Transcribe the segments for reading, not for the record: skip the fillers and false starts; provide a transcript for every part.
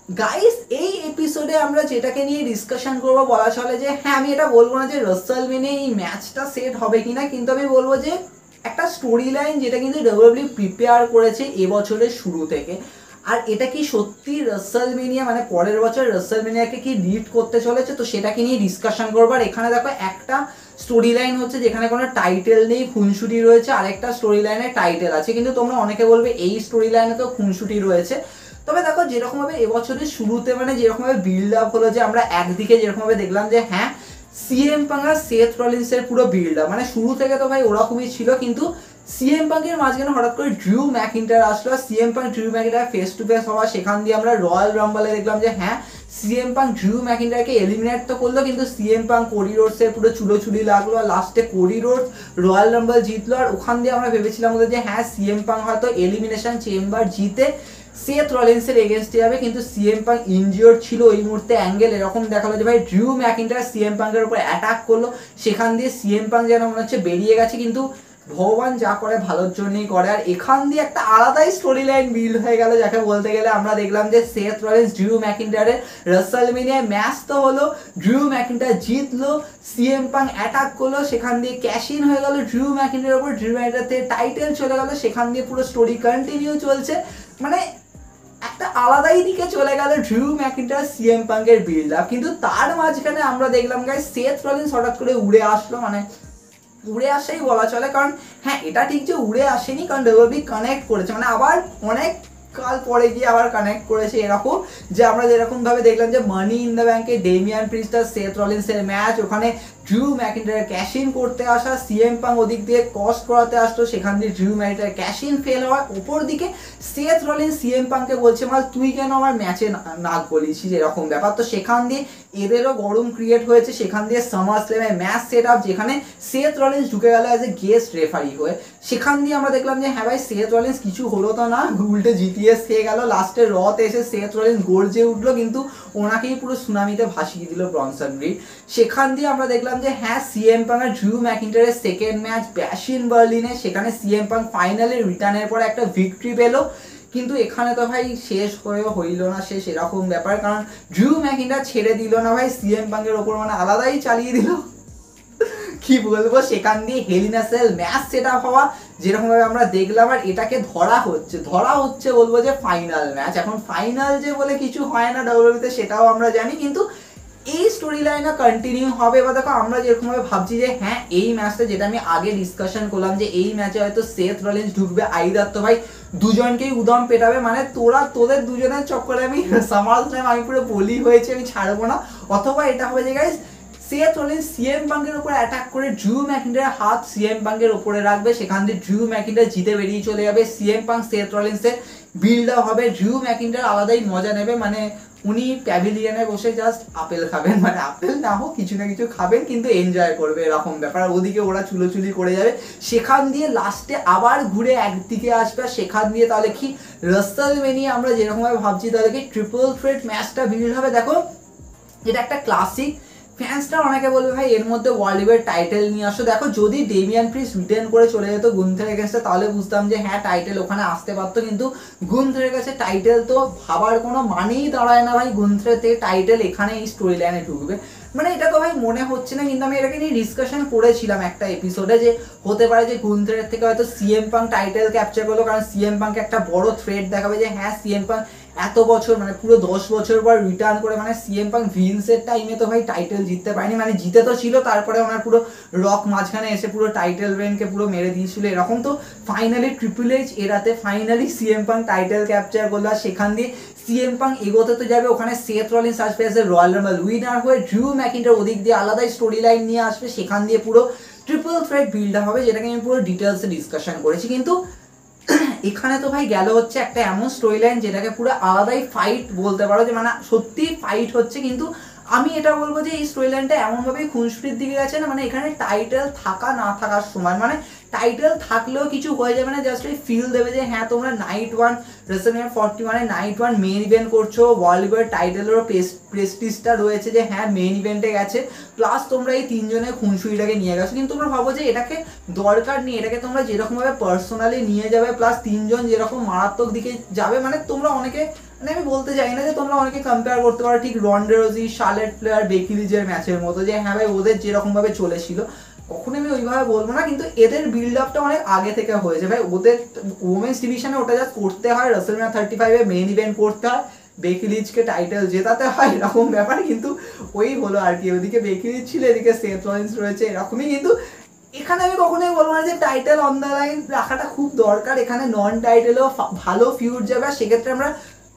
Guys এই এপিসোডে আমরা যেটাকে নিয়ে ডিসকাশন করবো বলা চলে যে হ্যাঁ আমি এটা বলবো না যে রাসেলমেনিয়া এই ম্যাচটা সেট হবে কিনা, কিন্তু আমি বলবো যে একটা স্টোরি লাইন যেটা কিন্তু ডব্লিউডাব্লিউ প্রিপেয়ার করেছে এবছরের শুরু থেকে। আর এটা কি সত্যি রাসেলমেনিয়া মানে পরের বছর রাসেলমেনিয়াকে কি লিড করতে চলেছে, তো সেটাকে নিয়ে ডিসকাশন করবো। আর এখানে দেখো একটা স্টোরি লাইন হচ্ছে যেখানে কোনো টাইটেল নেই, খুনসুটি রয়েছে, আর একটা স্টোরি লাইনে টাইটেল আছে, কিন্তু তোমরা অনেকে বলবে এই স্টোরি লাইনে তো খুনসুটি রয়েছে। তবে দেখো যেরকমভাবে এবছরের শুরুতে মানে যেরকমভাবে বিল্ড আপ হলো, যে আমরা একদিকে যেরকমভাবে দেখলাম যে হ্যাঁ সিএম পাঙ্ক আর সেথ রলিন্সের পুরো বিল্ড আপ মানে শুরু থেকে তো ভাই ওরকমই ছিল, কিন্তু সিএম পাঙ্কের মাঝখানে হঠাৎ করে ড্রিউ ম্যাকিন্টার আসলো, CM Punk Drew McIntyre face to face হওয়া, সেখান দিয়ে আমরা রয়্যাল রাম্বলে দেখলাম যে হ্যাঁ সিএম পাঙ্ক ড্রিউ ম্যাকিন্টারকে এলিমিনেট তো করলো, কিন্তু সিএম পাঙ্ক কোডি রোডসের পুরো চুলোচুলি লাগলো, আর লাস্টে কোডি রোডস রয়্যাল রাম্বল জিতলো। আর ওখান দিয়ে আমরা ভেবেছিলাম যে হ্যাঁ সিএম পাঙ্ক হয়তো এলিমিনেশন চেম্বার জিতে সেথ রলিন্সের এগেনস্টে যাবে, কিন্তু সিএম পাঙ্ক ইনজিওর্ড ছিল ওই মুহূর্তে। অ্যাঙ্গেল এরকম দেখালো যে ভাই ড্রিউ ম্যাকিন্টার সিএম পাঙ্কের উপর অ্যাটাক করলো, সেখান দিয়ে সিএম পাঙ্ক যেন মনে হচ্ছে বেরিয়ে গেছে, কিন্তু ভগবান যা করে ভালোর জন্যই করে। আর এখান দিয়ে একটা আলাদাই স্টোরি লাইন বিল্ড হয়ে গেল, যাকে বলতে গেলে আমরা দেখলাম যে সেথ রলিন্স ড্রিউ ম্যাকিন্টারের রাসেলমেনিয়ায় ম্যাচ তো হলো, ড্রিউ ম্যাকিন্টার জিতলো, সিএম পাঙ্ক অ্যাটাক করলো, সেখান দিয়ে ক্যাশ ইন হয়ে গেল ড্রিউ ম্যাকিন্টারের উপর, ড্রিউ ম্যাকিন্টার থেকে টাইটেল চলে গেল, সেখান দিয়ে পুরো স্টোরি কন্টিনিউ চলছে, মানে একটা আলাদাই দিকে চলে গেল ড্রিউ ম্যাকিন্টার সিএম পাঙ্কের বিল্ড আপ। কিন্তু তার মাঝখানে আমরা দেখলাম গাইস সেথ রলিন্স হঠাৎ করে উড়ে আসলো, মানে উড়ে আসাই বলা চলে, কারণ হ্যাঁ এটা ঠিক যে উড়ে আসেনি, কারণ ডব্লিউডাব্লিউ কানেক্ট করেছে, মানে আবার অনেক কাল পরে গিয়ে আবার কানেক্ট করেছে এরকম, যে আমরা যেরকম ভাবে দেখলাম যে মানি ইন দ্য ব্যাংকে ডেমিয়ান প্রিস্ট আর সেথ রলিন্সের ম্যাচ, ওখানে ড্রিউ ম্যাকিন্টার ক্যাশ ইন করতে আসা, সিএম পাঙ্ক ওদিক দিয়ে কস্ট করাতে আসতো, সেখান দিয়ে ড্রিউ ম্যাকিন্টার ক্যাশ ইন ফেল হওয়ার ওপর দিকে সেথ রলিন্স সিএম পাঙ্ককে বলছে মাল তুই কেন আমার ম্যাচে নাক গলিয়েছিস, এরকম ব্যাপার। তো সেখান দিয়ে এদেরও গরম ক্রিয়েট হয়েছে, সেখান দিয়ে সামার স্ল্যামে ম্যাচ সেট আপ, যেখানে সেথ রলিন্স ঢুকে গেল অ্যাজ এ গেস্ট রেফারি হয়ে। সেখান দিয়ে আমরা দেখলাম যে হ্যাঁ ভাই সেথ রলিন্স কিছু হলো তো না, উল্টে জিটিএস খেয়ে গেল, লাস্টে রতে এসে সেথ রলিন্স গর্জে উঠলো, কিন্তু ওনাকেই পুরো সুনামিতে ভাসিয়ে দিল ব্রনসন রিড। সেখান দিয়ে আমরা দেখলাম যে হ্যাঁ সিএম পাঙ্ক আর ড্রিউ ম্যাকিন্টারের সেকেন্ড ম্যাচ ব্যাশ ইন বার্লিনে, সেখানে সিএম পাঙ্ক ফাইনালে রিটার্নের পরে একটা ভিক্টরি পেলো, কিন্তু এখানে তো ভাই শেষ হয়ে হইল না শেষ, এরকম ব্যাপার, কারণ ড্রিউ ম্যাকিন্টার ছেড়ে দিল না ভাই সিএম পাঙ্কের ওপর, মানে আলাদাই চালিয়ে দিল কি বলবো। সেখান দিয়ে Hell in a Cell match set up হওয়া যেরকম ভাবে আমরা দেখলাম, আর এটাকে ধরা হচ্ছে বলবো যে ফাইনাল ম্যাচ। এখন ফাইনাল যে বলে কিছু হয় না ডব্লিউডব্লিউতে সেটাও আমরা জানি, কিন্তু এই স্টোরি লাইনটা কন্টিনিউ হবে। বা দেখো আমরা যেরকমভাবে ভাবছি যে হ্যাঁ এই ম্যাচটা, যেটা আমি আগে ডিসকাশন করলাম যে এই ম্যাচে হয়তো সেথ রলিন্স ঢুকবে, আইদার তো ভাই দুজনকেই উদম পেটাবে, মানে তোদের দুজনের চক্করে আমি সামার স্ল্যাম আমি পুরো বলি হয়েছে আমি ছাড়বো না, অথবা এটা হবে যে গাইস সেথ রলিন্স সিএম পাঙ্কের উপর অ্যাটাক করে ড্রিউ ম্যাকিন্টারের হাত সিএম পাঙ্কের উপরে রাখবে, সেখান দিয়ে ড্রিউ ম্যাকিন্টার জিতে বেরিয়ে চলে যাবে, সিএম পাঙ্ক সেথ রলিন্সের বিল্ড আপ হবে, ড্রিউ ম্যাকিন্টার আলাদাই মজা নেবে, মানে উনি প্যাভিলিয়নে বসে জাস্ট আপেল খাবেন, মানে আপেল না হোক কিছু না কিছু খাবেন কিন্তু এনজয় করবে, এরকম ব্যাপার। ওদিকে ওরা চুলোচুলি করে যাবে, সেখান দিয়ে লাস্টে আবার ঘুরে একদিকে আসবে, সেখান দিয়ে তাহলে কি রাসেলমেনিয়া আমরা যেরকমভাবে ভাবছি তাহলে কি ট্রিপল থ্রেট ম্যাচটা ভিড় হবে। দেখো এটা একটা ক্লাসিক, ফ্যান্সরা অনেকে বলবে ভাই এর মধ্যে ওয়ার্ল্ড লিগের টাইটেল নিয়ে আসো। দেখো যদি ডেমিয়ান প্রিস্ট রিটেন করে চলে যেত গুন্থের এগেন্সে তাহলে বুঝতাম যে হ্যাঁ টাইটেল ওখানে আসতে পারতো, কিন্তু গুন্থের কাছে টাইটেল তো ভাবার কোনো মানেই দাঁড়ায় না ভাই, গুন্থের থেকে টাইটেল এখানে এই স্টোরি লাইনে ঢুকবে, মানে এটা তো ভাই মনে হচ্ছে না। কিন্তু আমি এটাকে নিয়ে ডিসকাশন করেছিলাম একটা এপিসোডে যে হতে পারে যে গুন্থের থেকে হয়তো সিএম পাঙ্ক টাইটেল ক্যাপচার করলো, কারণ সিএম পাঙ্ক একটা বড় থ্রেট দেখাবে যে হ্যাঁ সিএম পাঙ্ক এত বছর মানে পুরো 10 বছর পর রিটার্ন করে, মানে সিএম পাঙ্ক ভিন্সের টাইমে তো ভাই টাইটেল জিততে পারেনি, মানে জিতে তো ছিল তারপরে ওনার পুরো রক মাঝখানে এসে পুরো টাইটেল রেনকে পুরো মেরে দিয়েছিল এরকম। তো ফাইনালি ট্রিপল এইচ এরাতে finally CM Punk title capture করলো, আর সেখান দিয়ে সিএম পাঙ্ক এগোতে তো যাবে, ওখানে সেথ রলিন্স আসবে as a royal Rumble winner হয়ে, ড্রিউ ম্যাকিন্টার ওদিক দিয়ে আলাদাই স্টোরি লাইন নিয়ে আসবে, সেখান দিয়ে পুরো ট্রিপল থ্রেট বিল্ড হবে, যেটাকে আমি পুরো ডিটেলসে ডিসকাশন করেছি। কিন্তু এখানে তো ভাই গেল হচ্ছে একটা এমন স্টোরি লাইন যেটাকে পুরো আলাদাই ফাইট বলতে পারো, যে মানে সত্যি ফাইট হচ্ছে, কিন্তু আমি এটা বলবো যে এই স্টোরি লাইনটা এমনভাবেই খুনসুটির দিকে গেছে না, মানে এখানে টাইটেল থাকা না থাকার সময়, মানে টাইটেল থাকলেও কিছু হয়ে যাবে না, জাস্ট এই ফিল দেবে যে হ্যাঁ তোমরা night 1 WrestleMania 41 night 1 main event করছো, ওয়ার্ল্ড ওয়াইড টাইটেলেরও প্রেস্টিজটা রয়েছে যে হ্যাঁ মেইন ইভেন্টে গেছে, প্লাস তোমরা এই 3 জনের খুনসুটিটাকে নিয়ে গেছো। কিন্তু তোমরা ভাবো যে এটাকে দরকার নেই, এটাকে তোমরা যেরকমভাবে পার্সোনালি নিয়ে যাবে, প্লাস 3 জন যেরকম মারাত্মক দিকে যাবে, মানে তোমরা অনেকে, মানে আমি বলতে চাই না যে তোমরা অনেকে কম্পেয়ার করতে পারো ঠিক রন্ডা রোজি, শার্লেট ফ্লেয়ার, বেকি লিঞ্চের ম্যাচের মতো, যে হ্যাঁ ভাই ওদের যেরকমভাবে চলেছিল, কখনো আমি ওইভাবে বলবো না, কিন্তু এদের বিল্ড আপটা অনেক আগে থেকে হয়েছে ভাই। ওদের ওমেন্স ডিভিশনে ওটা জাস্ট করতে হয়, WrestleMania 35 মেইন ইভেন্ট করতে হয়, বেকি লিঞ্চকে টাইটেল জেতাতে হয়, এরকম ব্যাপার। কিন্তু ওই হলো আর কি, ওদিকে বেকি লিঞ্চ ছিল, এদিকে সেথ রলিন্স রয়েছে, এরকমই। কিন্তু এখানে আমি কখনোই বলবো না যে টাইটেল অন দ্য লাইন রাখাটা খুব দরকার, এখানে নন টাইটেলও ভালো ফিউড যাবে, আর সেক্ষেত্রে আমরা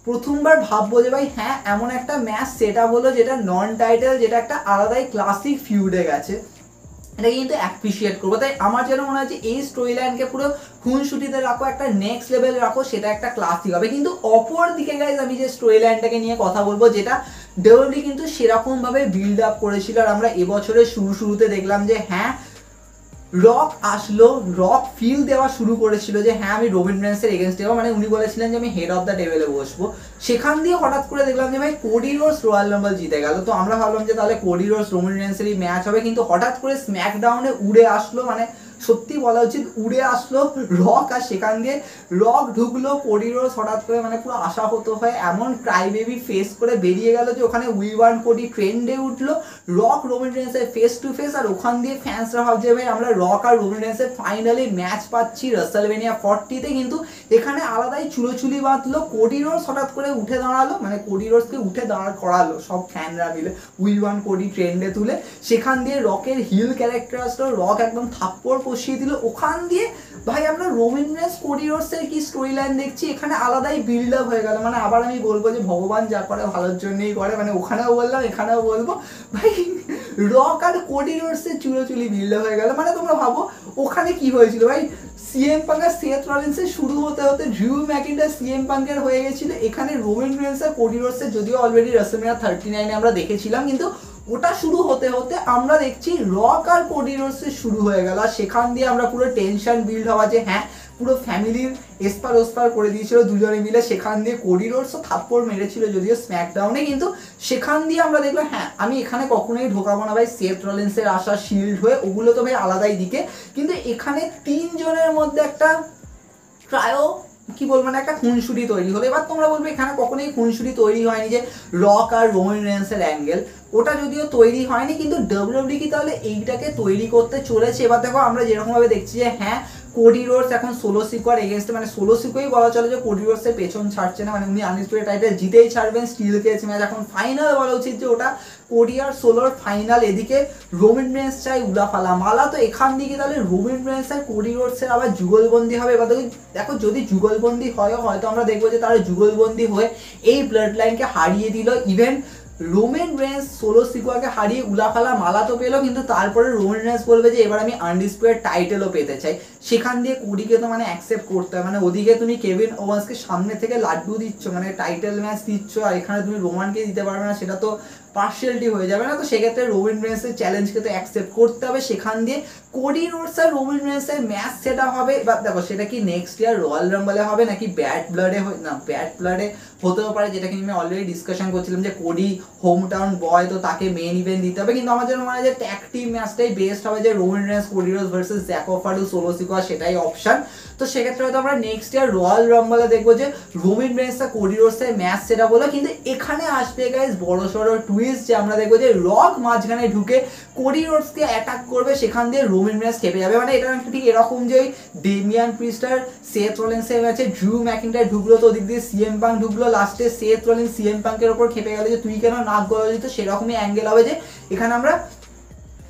প্রথমবার ভাববো যে ভাই হ্যাঁ এমন একটা ম্যাচ সেট আপ হলো যেটা নন টাইটেল, যেটা একটা আলাদাই ক্লাসিক ফিউডে গেছে, এটাকে কিন্তু অ্যাপ্রিসিয়েট করবো। তাই আমার যেন মনে হয় যে এই স্টোরি লাইনকে পুরো খুনসুটিতে রাখো, একটা নেক্সট লেভেল রাখো, সেটা একটা ক্লাসিক হবে। কিন্তু অপর দিকে গাইজ আমি যে স্টোরি লাইনটাকে নিয়ে কথা বলবো, যেটা ডব্লিউডব্লিউ কিন্তু সেরকমভাবে বিল্ড আপ করেছিল, আর আমরা এবছরের শুরুতে দেখলাম যে হ্যাঁ রক আসলো, রক ফিল দেওয়া শুরু করেছিল যে হ্যাঁ আমি রবিন রেন্সের এগেনস্টে যাবো, মানে উনি বলেছিলেন যে আমি হেড অফ দ্য টেবিলে বসবো। সেখান দিয়ে হঠাৎ করে দেখলাম যে ভাই কোডি রোডস রয়্যাল রাম্বল জিতে গেল, তো আমরা ভাবলাম যে তাহলে কোডি রোডস রবিন রেন্সেরই ম্যাচ হবে, কিন্তু হঠাৎ করে স্ম্যাকডাউনে উড়ে আসলো, মানে সত্যি বলা উচিত উড়ে আসলো রক, আর সেখান দিয়ে রক ঢুকলো, কোডি রোডস হঠাৎ করে মানে পুরো আশাহত হয়ে এমন ক্রাই বেবি ফেস করে বেরিয়ে গেল যে ওখানে উই ওয়ান কোডি ট্রেন্ডে উঠলো, রক রবিন রেন্সের ফেস টু ফেস, আর ওখান দিয়ে ফ্যান্সরা ভাবছে ভাই আমরা রক আর রবিন রেন্সের ফাইনালি ম্যাচ পাচ্ছি WrestleMania 40-তে। কিন্তু এখানে আলাদাই চুলোচুলি বাঁধলো, কোডি রোডস হঠাৎ করে উঠে দাঁড়ালো, মানে কোডি রোডসকে উঠে দাঁড় করালো সব ফ্যানরা মিলে, উই ওয়ান কোডি ট্রেন্ডে তুলে, সেখান দিয়ে রকের হিল ক্যারেক্টার আসলো, রক একদম থাপ্পড় কষিয়ে দিল, ওখান দিয়ে ভাই আমরা রবিন রেন্স কোডি রোডসের কি স্টোরি লাইন দেখছি, এখানে আলাদাই বিল্ড আপ হয়ে গেল। মানে আবার আমি বলবো যে ভগবান যা করে ভালোর জন্যই করে, মানে ওখানেও বললাম এখানেও বলবো ভাই রক আর কোডি রোডসের চুলোচুলি বিল্ড আপ হয়ে গেল। মানে তোমরা ভাবো ওখানে কি হয়েছিল ভাই, সিএম পাঙ্ক আর সেথ রলিন্সের শুরু হতে হতে ড্রিউ ম্যাকিন্টার সিএম পাঙ্কের হয়ে গেছিল, এখানে রবিন রেন্স আর কোডি রোডসের যদিও অলরেডি WrestleMania 39 আমরা দেখেছিলাম, কিন্তু ওটা শুরু হতে হতে আমরা দেখছি রক আর কোডি রোডসের শুরু হয়ে গেল, আর সেখান দিয়ে আমরা পুরো টেনশন বিল্ড হওয়া যে হ্যাঁ পুরো ফ্যামিলির এসপার ওসপার করে দিয়েছিল দুজনে মিলে, সেখান দিয়ে কোডি রোডসও থাপ্পড় মেরেছিল যদিও স্ম্যাকডাউনে, কিন্তু সেখান দিয়ে আমরা দেখলাম হ্যাঁ আমি এখানে কখনোই ঢোকাবো না ভাই সেথ রলিন্সের আসা শিল্ড হয়ে, ওগুলো তো ভাই আলাদাই দিকে, কিন্তু এখানে 3 জনের মধ্যে একটা ট্রায়ো কি বলবো না একটা খুনসুটি তৈরি হলো। এবার তোমরা বলবে এখানে কখনোই খুনসুটি তৈরি হয়নি যে রক আর রোমান রেন্সের অ্যাঙ্গেল, ওটা যদিও তৈরি হয়নি, কিন্তু ডব্লিউডব্লিউ কি তাহলে এইটাকে তৈরি করতে চলেছে। এবার দেখো আমরা যেরকমভাবে দেখছি যে হ্যাঁ কোডি রোডস এখন সোলো সিকোয়ার এগেনস্টে, মানে সোলো সিকোই বলা চলে যে কোডি রোডসের পেছন ছাড়ছে না, মানে উনি আনডিসপিউটেড টাইটেল জিতেই ছাড়বেন, স্টিল কেজ ম্যাচ এখন ফাইনাল বলা উচিত যে ওটা কোডি আর সোলোর ফাইনাল। এদিকে রবিন রেন্স চাই উলাফালা মালা, তো এখান দিকে তাহলে রবিন রেন্স আর কোডি রোডসের আবার যুগলবন্দি হবে। এবার দেখো যদি যুগলবন্দি হয় হয়তো আমরা দেখবো যে তারা যুগলবন্দি হয়ে এই ব্লাড লাইনকে হারিয়ে দিল, ইভেন রোমান রেন্স সোলো সিকোয়াকে হারিয়ে উলাফালা মালা তো পেলো, কিন্তু তারপরে রোমান রেন্স বলবে যে এবার আমি আনডিসপিউটেড টাইটেলও পেতে চাই, সেখান দিয়ে কোডিকে তো মানে অ্যাকসেপ্ট করতে হয়, মানে ওদিকে তুমি কেভিন ওভান্সকে সামনে থেকে লাড্ডু দিচ্ছ, মানে টাইটেল ম্যাচ দিচ্ছ, আর এখানে তুমি রোমানকে দিতে পারবে না, সেটা তো পার্সিয়ালিটি হয়ে যাবে না, তো সেক্ষেত্রে রবিন রেন্সের চ্যালেঞ্জকে তো অ্যাকসেপ্ট করতে হবে, সেখান দিয়ে কোডি রোডস আর রবিন রেন্সের ম্যাচ সেটা হবে। এবার দেখো সেটা কি নেক্সট ইয়ার রয়্যাল রাম্বলে হবে নাকি ব্যাড ব্লাডে, না ব্যাড ব্লাডে হতেও পারে, যেটাকে আমি অলরেডি ডিসকাশন করছিলাম যে কোডি হোম টাউন বয়, তো তাকে মেইন ইভেন্ট দিতে হবে, কিন্তু আমার যেন মনে হয় যে ট্যাগ টিম ম্যাচটাই বেস্ট হবে, যে Roman Reigns Cody Rhodes versus জ্যাক অফারু সোলো সিকোয়া, সেটাই অপশন। তো সেক্ষেত্রে হয়তো আমরা নেক্সট ইয়ার রয়্যাল রাম্বলে দেখবো যে রবিন রেন্স আর কোডি রোডসের ম্যাচ সেটা বলো, কিন্তু এখানে আসবে গাইজ বড় সড়ো টুইস্ট, যে আমরা দেখবো যে রক মাঝখানে ঢুকে কোডি রোডসকে অ্যাটাক করবে, সেখান দিয়ে রবিন রেন্স খেপে যাবে। মানে এটা ঠিক এরকম যে ওই ডেমিয়ান প্রিস্টার সেথ রলিন্সের ম্যাচে ড্রিউ ম্যাকিন্টার ঢুকলো, তো ওদিক দিয়ে সিএম পাঙ্ক ঢুকলো, লাস্টে সেথ রলিন্স সিএম পাঙ্কের ওপর খেপে গেল যে তুই কেন নাক গলা দিত, সেরকমই অ্যাঙ্গেল হবে যে এখানে আমরা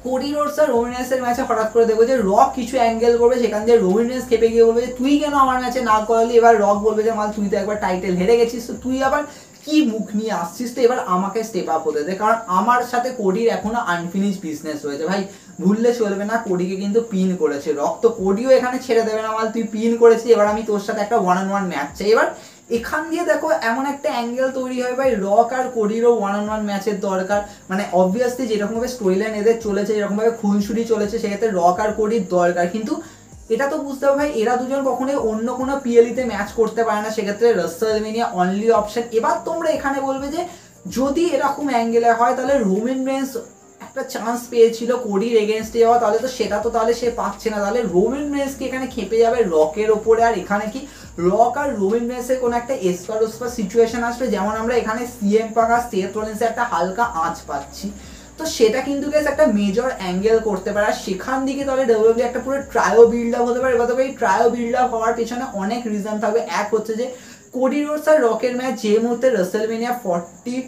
কোডি রোডস আর রবিন রেন্সের ম্যাচে হঠাৎ করে দেখবো যে রক কিছু অ্যাঙ্গেল করবে, সেখান দিয়ে রবিন রেন্স খেপে গিয়ে বলবে যে তুই কেন আমার ম্যাচে নাক গলালি, এবার রক বলবে যে মাল তুই তো একবার টাইটেল হেরে গেছিস, তো তুই আবার কি মুখ নিয়ে আসছিস, তো এবার আমাকে স্টেপ আপ হতে দে, কারণ আমার সাথে কোডির এখনো আনফিনিশ বিজনেস রয়েছে ভাই, ভুললে চলবে না। কোডিকে কিন্তু পিন করেছে রক, তো কোডিও এখানে ছেড়ে দেবে না, মাল তুই পিন করেছিস, এবার আমি তোর সাথে একটা 1-on-1 ম্যাচ চাই। এবার এখান দিয়ে দেখো এমন একটা অ্যাঙ্গেল তৈরি হয় ভাই, রক আর কোডিরও 1-on-1 ম্যাচের দরকার, মানে অবভিয়াসলি যেরকমভাবে স্টোরি লাইন এদের চলেছে, যেরকমভাবে খুনসুটি চলেছে, সেক্ষেত্রে রক আর কোডির দরকার, কিন্তু এটা তো বুঝতে হবে ভাই এরা দুজন কখনোই অন্য কোনো পিএলইতে ম্যাচ করতে পারে না, সেক্ষেত্রে রাসেলমেনিয়া অনলি অপশন। এবার তোমরা এখানে বলবে যে যদি এরকম অ্যাঙ্গেলে হয় তাহলে রোমান রেন্স একটা চান্স পেয়েছিল কোডির এগেনস্টে যাওয়া, তাহলে তো সেটা তো তাহলে সে পাচ্ছে না, তাহলে রোমান রেন্সকে এখানে খেপে যাবে রকের ওপরে। আর এখানে কি রক আর রোমান রেন্সের কোনো একটা এসপার ওসপার সিচুয়েশন আসবে, যেমন আমরা এখানে সিএম পাঙ্ক আর সেথ রলিন্সের একটা হালকা আঁচ পাচ্ছি, তো সেটা কিন্তু গাইস একটা মেজর অ্যাঙ্গেল করতে পারে। আর সেখান দিকে তাহলে ডব্লিউডব্লিউ একটা পুরো ট্রায়ো বিল্ড আপ হতে পারে। এবার তবে এই ট্রায়ো বিল্ড আপ হওয়ার পেছনে অনেক রিজন থাকবে। এক হচ্ছে যে কোডি রোডস আর রকের ম্যাচ যে মুহূর্তে রাসেলমেনিয়া 40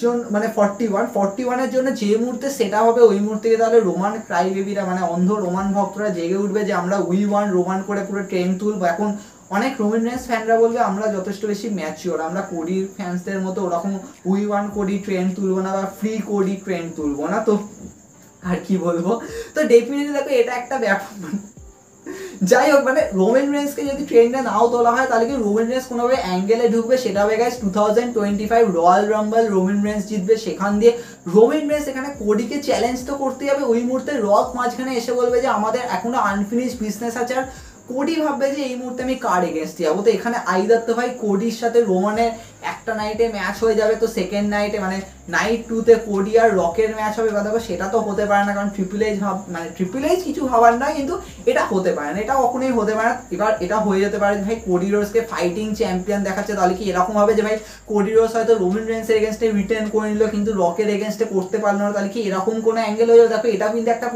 জন মানে 41-41-এর জন্য যে মুহূর্তে সেটা হবে, ওই মুহূর্তে তাহলে রোমান ক্রাই বেবিরা মানে অন্ধ রোমান ভক্তরা জেগে উঠবে যে আমরা উই ওয়ান রোমান করে পুরো ট্রেন তুলবো। এখন অনেক রোমান রেন্স ফ্যানরা বলবে আমরা যথেষ্ট বেশি ম্যাচিওর, আমরা কোডির ফ্যান্সদের মতো ওরকম উই ওয়ান কোডি ট্রেন তুলবো না বা ফ্রি কোডি ট্রেন তুলবো না। তো আর কি বলবো, তো ডেফিনেটলি দেখো এটা একটা ব্যাপার। যাই হোক মানে রোমান রেন্সকে যদি ট্রেন্ডে নাও তোলা হয় তাহলে কি রোমান রেন্স কোনোভাবে অ্যাঙ্গেলে ঢুকবে, সেটা হবে guys 2025 royal Rumble Roman Reigns জিতবে। সেখান দিয়ে রোমান রেন্স এখানে কোডিকে চ্যালেঞ্জ তো করতে যাবে, ওই মুহূর্তে রক মাঝখানে এসে বলবে যে আমাদের এখনো আনফিনিশ বিজনেস আছে। আর কোডি ভাববে যে এই মুহূর্তে আমি কার এগেনস্ট যাবো, তো এখানে আইদার তো ভাই কোডির সাথে রোমানের একটা নাইটে ম্যাচ হয়ে যাবে, তো সেকেন্ড নাইটে মানে নাইট 2-তে কোডি আর রকের ম্যাচ হবে। বা দেখো সেটা তো হতে পারে না, কারণ ট্রিপল এইচ মানে ট্রিপল এইচ কিছু ভাবার নয়, কিন্তু এটা হতে পারে না, এটা কখনোই হতে পারে না। এবার এটা হয়ে যেতে পারে ভাই কোডি রোডসকে ফাইটিং চ্যাম্পিয়ন দেখাচ্ছে, তাহলে কি এরকম হবে যে ভাই কোডি রোডস হয়তো রোমান রেন্সের এগেনস্টে রিটার্ন করে নিল কিন্তু রকের এগেনস্টে করতে পারলো না, তাহলে কি এরকম কোনো অ্যাঙ্গেল হয়ে যাবে। দেখো এটা কিন্তু একটা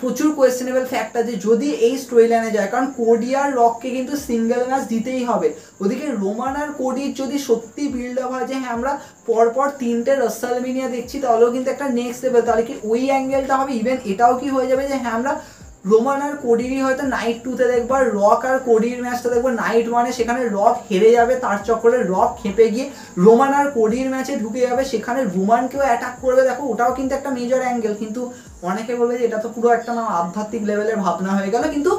প্রচুর কোয়েশ্চেনেবল ফ্যাক্টর যে যদি এই স্টোরি লাইনে যায়, কারণ কোডি আর রককে কিন্তু সিঙ্গেল ম্যাচ দিতেই হবে। ওদিকে রোমান আর কোডির যদি সত্যি বিল্ড আপ হয় যে হ্যাঁ আমরা পরপর 3টে রাসেলমেনিয়া দেখছি, তাহলেও কিন্তু একটা নেক্সট লেভেল, তাহলে কি ওই অ্যাঙ্গেলটা হবে। ইভেন এটাও কি হয়ে যাবে যে হ্যাঁ আমরা রোমান আর কোডিরই হয়তো নাইট 2-তে দেখবো, আর রক আর কোডির ম্যাচটা দেখবো নাইট 1-এ, সেখানে রক হেরে যাবে, তার চক্করে রক খেপে গিয়ে রোমান আর কোডির ম্যাচে ঢুকে যাবে, সেখানে রোমানকেও অ্যাটাক করবে। দেখো ওটাও কিন্তু একটা মেজর অ্যাঙ্গেল, কিন্তু অনেকে বলবে যে এটা তো পুরো একটা আধ্যাত্মিক লেভেলের ভাবনা হয়ে গেল, কিন্তু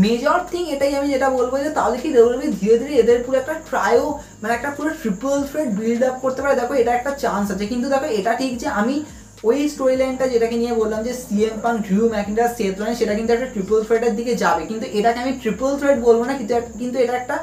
মেজর থিং এটাই আমি যেটা বলবো যে তাহলে কি ডব্লিউডব্লিউ ধীরে ধীরে এদের পুরো একটা ট্রায়ো মানে একটা পুরো ট্রিপল থ্রেট বিল্ড আপ করতে পারে। দেখো এটা একটা চান্স আছে, কিন্তু দেখো এটা ঠিক যে আমি ওই স্টোরি লাইনটা যেটাকে নিয়ে বললাম যে CM Punk Drew McIntyre Seth Rollins, সেটা কিন্তু একটা ট্রিপল থ্রেটের দিকে যাবে, কিন্তু এটাকে আমি ট্রিপল থ্রেট বলবো না, কিন্তু এটা একটা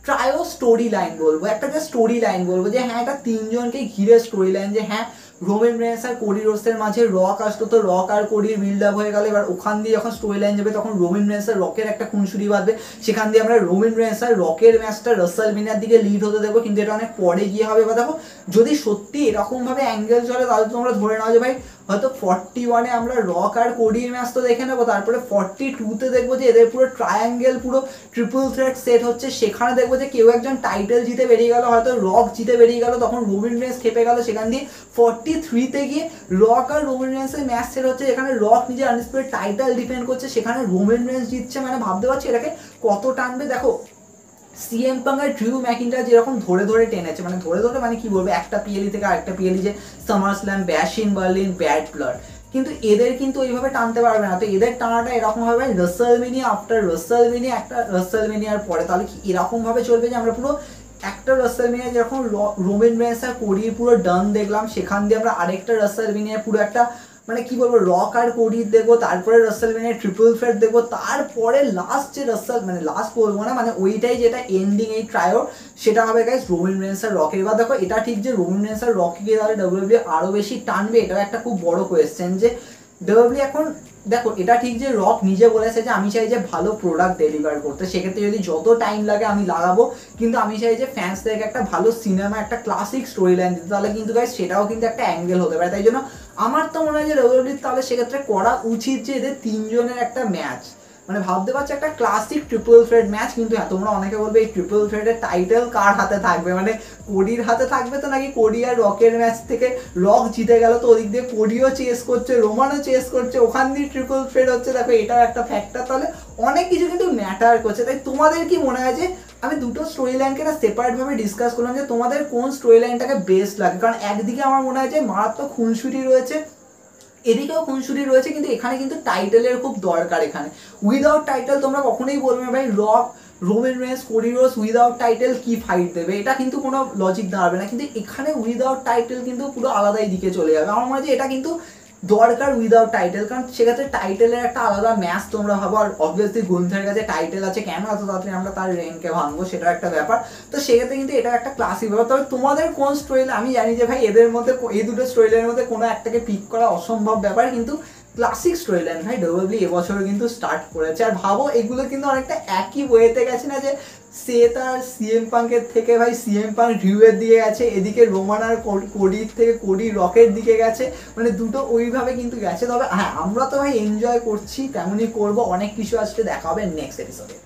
ট্রায়ো স্টোরি লাইন বলবো, একটা যে স্টোরি লাইন বলবো যে হ্যাঁ এটা তিনজনকে ঘিরে স্টোরি লাইন, যে হ্যাঁ রোমান রেন্স আর কোডি রোডসের মাঝে রক আসতো, তো রক আর কোডির বিল্ড আপ হয়ে গেল। এবার ওখান দিয়ে যখন স্টোরি লাইন যাবে তখন রোমান রেন্স আর রকের একটা খুনসুরি বাঁধবে, সেখান দিয়ে আমরা রোমান রেন্স আর রকের ম্যাচটা রাসেলমেনিয়ার দিকে লিড হতে দেবো, কিন্তু এটা অনেক পরে গিয়ে হবে। বা দেখো যদি সত্যি এরকমভাবে অ্যাঙ্গেল চলে তাহলে তোমরা ধরে নাও যে ভাই হয়তো 41-এ আমরা রক আর কোডির ম্যাচ তো দেখে নেবো, তারপরে 42-তে দেখবো যে এদের পুরো ট্রায়াঙ্গেল পুরো ট্রিপল থ্রেট সেট হচ্ছে, সেখানে দেখবো যে কেউ একজন টাইটেল জিতে বেরিয়ে গেল, হয়তো রক জিতে বেরিয়ে গেল, তখন রোমান রেন্স খেপে গেল, সেখান দিয়ে 43-তে গিয়ে রক আর রোমান রেন্সের ম্যাচ সেট হচ্ছে, এখানে রক নিজের আনডিসপিউটেড টাইটেল ডিফেন্ড করছে, সেখানে রোমান রেন্স জিতছে, মানে ভাবতে পারছি এটাকে কত টানবে। দেখো সিএম পাঙ্ক আর ড্রিউ ম্যাকিন্টার যেরকম ধরে ধরে টেনেছে, মানে ধরে ধরে মানে কি বলবো, একটা পিএলই থেকে আরেকটা পিএলই, যে সামার স্ল্যাম, ব্যাশ ইন বার্লিন, ব্যাড ব্লাড, কিন্তু এদের কিন্তু ওইভাবে টানতে পারবে না। তো এদের টানাটা এরকম হবে রাসেলমেনিয়া আফটার রাসেলমেনিয়া, একটা রাসেলমেনিয়ার পরে, তাহলে কি এরকম ভাবে চলবে যে আমরা পুরো একটা রাসেলমেনিয়া যেরকম রোমান রেন্স আর কোডির পুরো ডান দেখলাম, সেখান দিয়ে আমরা আরেকটা রাসেলমেনিয়া পুরো একটা মানে কি বলবো রক আর কোডির দেখবো, তারপরে রাসেলমেনিয়া ট্রিপল থ্রেট দেখবো, তারপরে লাস্ট যে মানে লাস্ট বলবো না, মানে ওইটাই যেটা এন্ডিং এই ট্রায়োর, সেটা হবে গাইস রোমান রেন্স আর রকের। এবার দেখো এটা ঠিক যে রোমান রেন্স আর রককে গিয়ে তাহলে ডব্লিউডব্লিউ আরো বেশি টানবে, এটাও একটা খুব বড় কোয়েশ্চেন যে ডব্লিউডব্লিউ এখন দেখো এটা ঠিক যে রক নিজে বলেছে যে আমি চাই যে ভালো প্রোডাক্ট ডেলিভার করতে, সেক্ষেত্রে যদি যত টাইম লাগে আমি লাগাবো, কিন্তু আমি চাই যে ফ্যান্সদেরকে একটা ভালো সিনেমা একটা ক্লাসিক স্টোরি লাইন দিতে, তাহলে কিন্তু গাইস সেটাও কিন্তু একটা অ্যাঙ্গেল হতে পারে। তাই জন্য আমার তো মনে হয় যে ডব্লিউডব্লিউ তাহলে সেক্ষেত্রে করা উচিত যে এদের তিনজনের একটা ম্যাচ, মানে ভাবতে পারছি একটা ক্লাসিক ট্রিপল থ্রেড ম্যাচ। কিন্তু হ্যাঁ তোমরা অনেকে বলবে এই ট্রিপল থ্রেডের টাইটেল কার হাতে থাকবে, মানে কোডির হাতে থাকবে তো, নাকি কোডি আর রকের ম্যাচ থেকে রক জিতে গেল তো ওদিক দিয়ে কোডিও চেস করছে, রোমানও চেস করছে, ওখান দিয়ে ট্রিপল থ্রেড হচ্ছে, দেখো এটাও একটা ফ্যাক্টর, তাহলে অনেক কিছু কিন্তু ম্যাটার করছে। তাই তোমাদের কি মনে হয় যে আমি দুটো স্টোরি লাইনকে না সেপারেটভাবে ডিসকাস করলাম যে তোমাদের কোন স্টোরি লাইনটাকে বেস্ট লাগে, কারণ একদিকে আমার মনে হয় যে মারাত্মক খুনসুটি রয়েছে, এদিকেও খুনসুটি রয়েছে, কিন্তু এখানে কিন্তু টাইটেলের খুব দরকার। এখানে উইদাউট টাইটেল তোমরা কখনোই বলবে না ভাই Rock Roman Reigns Cody Rhodes without title কি ফাইট দেবে, এটা কিন্তু কোনো লজিক দাঁড়াবে না, কিন্তু এখানে উইদাউট টাইটেল কিন্তু পুরো আলাদাই দিকে চলে যাবে। আমার মনে হয় যে এটা কিন্তু দরকার উইদাউট টাইটেল, কারণ সেক্ষেত্রে টাইটেলের একটা আলাদা ম্যাচ তোমরা ভাবো, আর অবভিয়াসলি গুন্থার কাছে টাইটেল আছে, কেন এত তাড়াতাড়ি আমরা তার র্যাঙ্কে ভাঙবো, সেটা একটা ব্যাপার। তো সেক্ষেত্রে কিন্তু এটা একটা ক্লাসিক ব্যাপার। তবে তোমাদের কোন স্টোরি, আমি জানি যে ভাই এদের মধ্যে এই দুটো স্টোরি লাইনের মধ্যে কোনো একটাকে পিক করা অসম্ভব ব্যাপার, কিন্তু ক্লাসিক স্টোরি লাইন ভাই ডব্লিউডাব্লিউ এবছর কিন্তু স্টার্ট করেছে। আর ভাবো এগুলো কিন্তু অনেকটা একই ওয়েতে গেছে না, যে সে তার সিএম পাঙ্কের থেকে ভাই সিএম পাঙ্ক রিউয়ের দিকে গেছে, এদিকে রোমান আর কোডির থেকে কোডি রকের দিকে গেছে, মানে দুটো ওইভাবে কিন্তু গেছে। তবে হ্যাঁ আমরা তো ভাই এনজয় করছি, তেমনই করবো, অনেক কিছু আসলে দেখা হবে নেক্সট এপিসোডে।